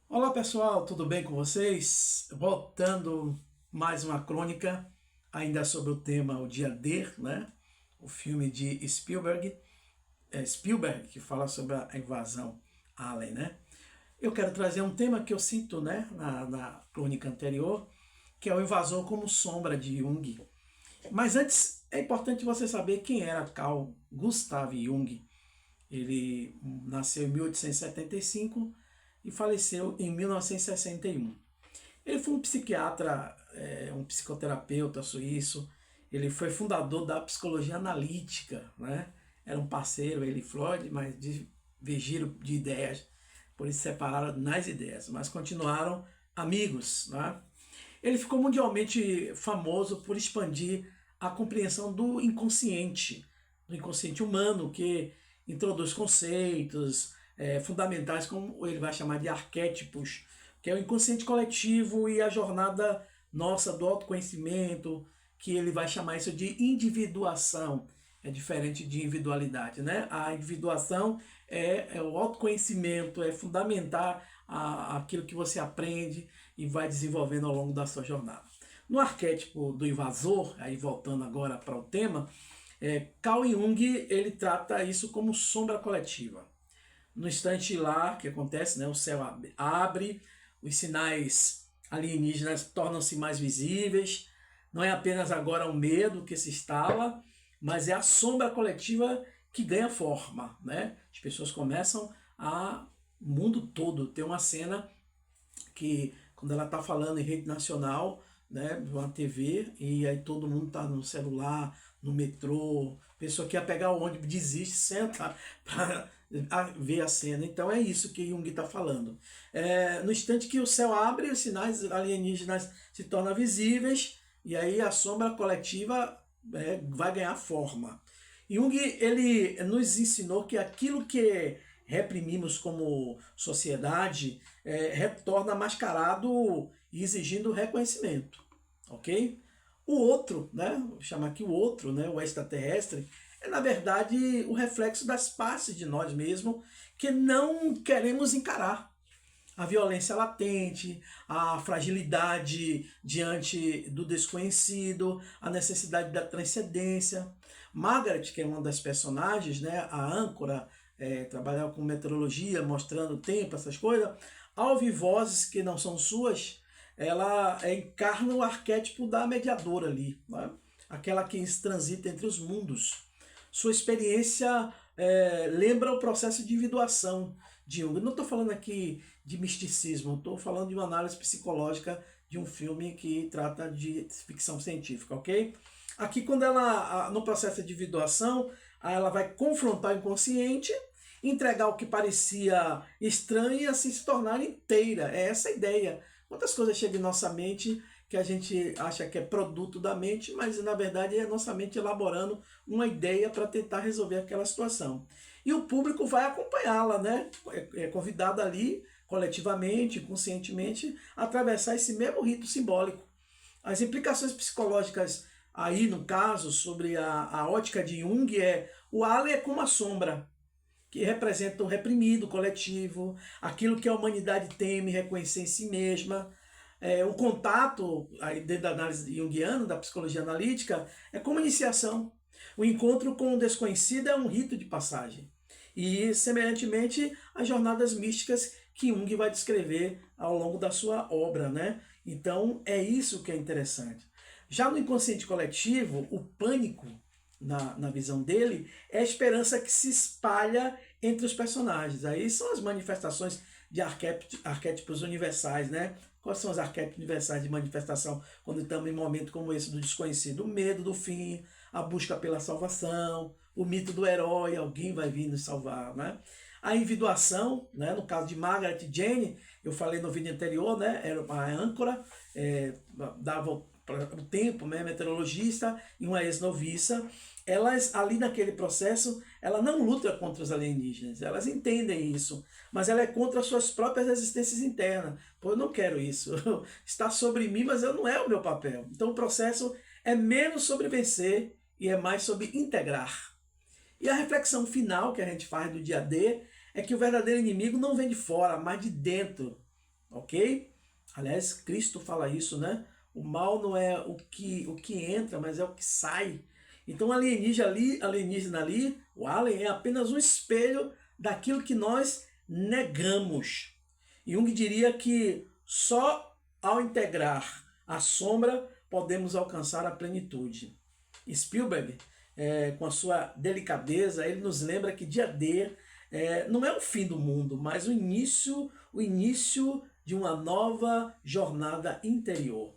Olá pessoal, tudo bem com vocês? Voltando mais uma crônica, ainda sobre o tema O Dia D, né? O filme de Spielberg, que fala sobre a invasão alien, né? Eu quero trazer um tema que eu cito, né, na crônica anterior, que é o invasor como sombra de Jung. Mas antes, é importante você saber quem era Carl Gustav Jung. Ele nasceu em 1875 e faleceu em 1961. Ele foi um psiquiatra, um psicoterapeuta suíço. Ele foi fundador da psicologia analítica, né? Era um parceiro, ele e Freud, mas divergiram de ideias, por isso se separaram nas ideias, mas continuaram amigos, né? Ele ficou mundialmente famoso por expandir a compreensão do inconsciente humano, que introduz conceitos fundamentais, como ele vai chamar de arquétipos, que é o inconsciente coletivo e a jornada nossa do autoconhecimento, que ele vai chamar isso de individuação. É diferente de individualidade, né? A individuação é o autoconhecimento, é fundamentar aquilo que você aprende e vai desenvolvendo ao longo da sua jornada. No arquétipo do invasor, aí voltando agora para o tema, Carl Jung ele trata isso como sombra coletiva. No instante lá que acontece, né, o céu abre, os sinais alienígenas tornam-se mais visíveis. Não é apenas agora o medo que se instala, mas é a sombra coletiva que ganha forma, né? As pessoas começam a o mundo todo ter uma cena que quando ela está falando em rede nacional, né, uma TV, e aí todo mundo está no celular, no metrô, pessoa que ia pegar o ônibus desiste, senta para ver a cena. Então é isso que Jung está falando. No instante que o céu abre, os sinais alienígenas se tornam visíveis, e aí a sombra coletiva vai ganhar forma. Jung ele nos ensinou que aquilo que reprimimos como sociedade retorna mascarado e exigindo reconhecimento, ok? O outro, né, vou chamar aqui o outro, né, o extraterrestre, é na verdade o reflexo das partes de nós mesmos que não queremos encarar. A violência latente, a fragilidade diante do desconhecido, a necessidade da transcendência. Margaret, que é uma das personagens, né, a âncora, trabalhava com meteorologia, mostrando o tempo, essas coisas, ao ouvir vozes que não são suas, ela encarna o arquétipo da mediadora ali, né? Aquela que transita entre os mundos. Sua experiência lembra o processo de individuação de Jung. Eu não estou falando aqui de misticismo, estou falando de uma análise psicológica de um filme que trata de ficção científica, ok? Aqui, quando ela, no processo de individuação, ela vai confrontar o inconsciente, entregar o que parecia estranho e assim se tornar inteira. É essa a ideia. Quantas coisas chegam em nossa mente que a gente acha que é produto da mente, mas na verdade é a nossa mente elaborando uma ideia para tentar resolver aquela situação. E o público vai acompanhá-la, né? É convidado ali, coletivamente, conscientemente, a atravessar esse mesmo rito simbólico. As implicações psicológicas aí, no caso, sobre a ótica de Jung o alien é como a sombra, que representa o reprimido, o coletivo, aquilo que a humanidade teme reconhecer em si mesma. O contato, aí dentro da análise junguiana, da psicologia analítica, é como iniciação. O encontro com o desconhecido é um rito de passagem. E, semelhantemente, as jornadas místicas que Jung vai descrever ao longo da sua obra, né? Então, é isso que é interessante. Já no inconsciente coletivo, o pânico, na visão dele, é a esperança que se espalha entre os personagens. Aí são as manifestações de arquétipos universais, né? Quais são os arquétipos universais de manifestação quando estamos em um momento como esse do desconhecido? O medo do fim, a busca pela salvação, o mito do herói, alguém vai vir nos salvar, né? A individuação, né? No caso de Margaret e Jane, eu falei no vídeo anterior, né? Era uma âncora, dava o tempo, né? Meteorologista e uma ex-noviça. Elas, ali naquele processo, ela não luta contra os alienígenas, elas entendem isso, mas ela é contra as suas próprias existências internas. Pô, eu não quero isso, está sobre mim, mas eu não é o meu papel. Então o processo é menos sobre vencer e é mais sobre integrar. E a reflexão final que a gente faz do dia D é que o verdadeiro inimigo não vem de fora, mas de dentro. ok? Aliás, Cristo fala isso, né? O mal não é o que entra, mas é o que sai. Então, alienígena ali, o alien é apenas um espelho daquilo que nós negamos. Jung diria que só ao integrar a sombra podemos alcançar a plenitude. Spielberg, com a sua delicadeza, ele nos lembra que dia D não é o fim do mundo, mas o início de uma nova jornada interior.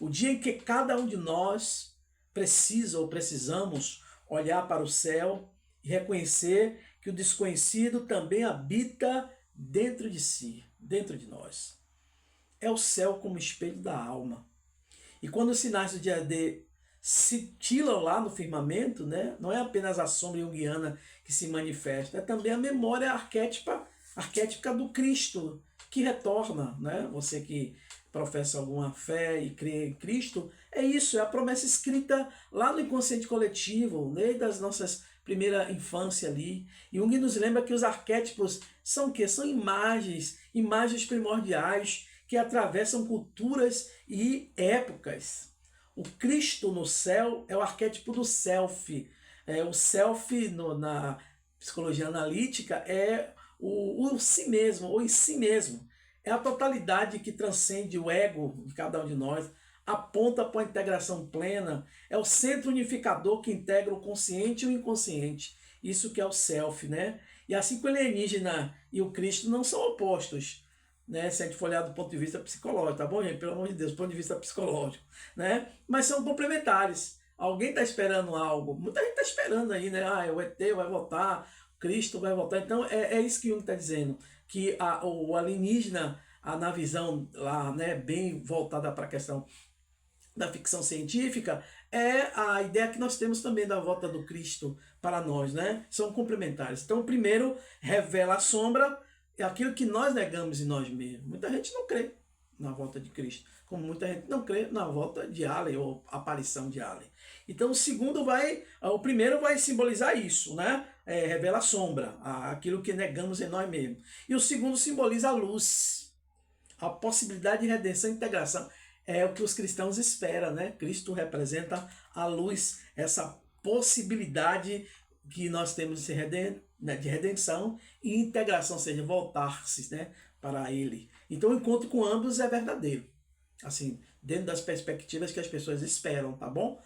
O dia em que cada um de nós precisa ou precisamos olhar para o céu e reconhecer que o desconhecido também habita dentro de si, dentro de nós. É o céu como espelho da alma. E quando os sinais do dia D se tilam lá no firmamento, né, não é apenas a sombra junguiana que se manifesta, é também a memória arquétipa do Cristo que retorna. Né? Você que professa alguma fé e crê em Cristo, é isso, é a promessa escrita lá no inconsciente coletivo, desde as nossas primeira infância ali. E Jung nos lembra que os arquétipos são o quê? São imagens primordiais que atravessam culturas e épocas. O Cristo no céu é o arquétipo do self. O self na psicologia analítica é o si mesmo, ou em si mesmo. É a totalidade que transcende o ego de cada um de nós, aponta para a integração plena, é o centro unificador que integra o consciente e o inconsciente. Isso que é o self, né? E assim que o alienígena e o Cristo não são opostos, né? Se a gente for olhar do ponto de vista psicológico, tá bom, gente? Pelo amor de Deus, do ponto de vista psicológico, né? Mas são complementares. Alguém está esperando algo, muita gente está esperando aí, né? O ET vai voltar, Cristo vai voltar. Então é isso que Jung está dizendo, que o alienígena, na visão lá, né, bem voltada para a questão da ficção científica, é a ideia que nós temos também da volta do Cristo para nós, né? São complementares. Então, o primeiro revela a sombra, é aquilo que nós negamos em nós mesmos. Muita gente não crê na volta de Cristo, como muita gente não crê na volta de Allen ou aparição de Allen. Então, o primeiro vai simbolizar isso, né? Revela a sombra, aquilo que negamos em nós mesmos. E o segundo simboliza a luz, a possibilidade de redenção e integração. É o que os cristãos esperam, né? Cristo representa a luz, essa possibilidade que nós temos de redenção e integração, ou seja, voltar-se, né, para Ele. Então o encontro com ambos é verdadeiro, assim, dentro das perspectivas que as pessoas esperam, tá bom?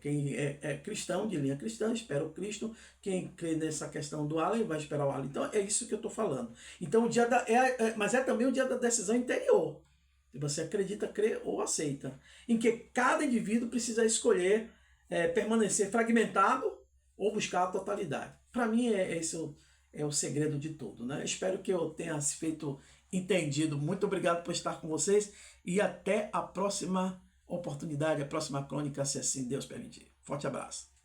Quem é cristão, de linha cristã, espera o Cristo. Quem crê nessa questão do Allen vai esperar o Allen. Então é isso que eu estou falando. Então o dia mas é também o dia da decisão interior. Se você acredita, crê ou aceita. Em que cada indivíduo precisa escolher permanecer fragmentado ou buscar a totalidade. Para mim, esse é o segredo de tudo. Né? Espero que eu tenha se feito entendido. Muito obrigado por estar com vocês e até a próxima oportunidade, a próxima crônica, se assim Deus permitir. Forte abraço.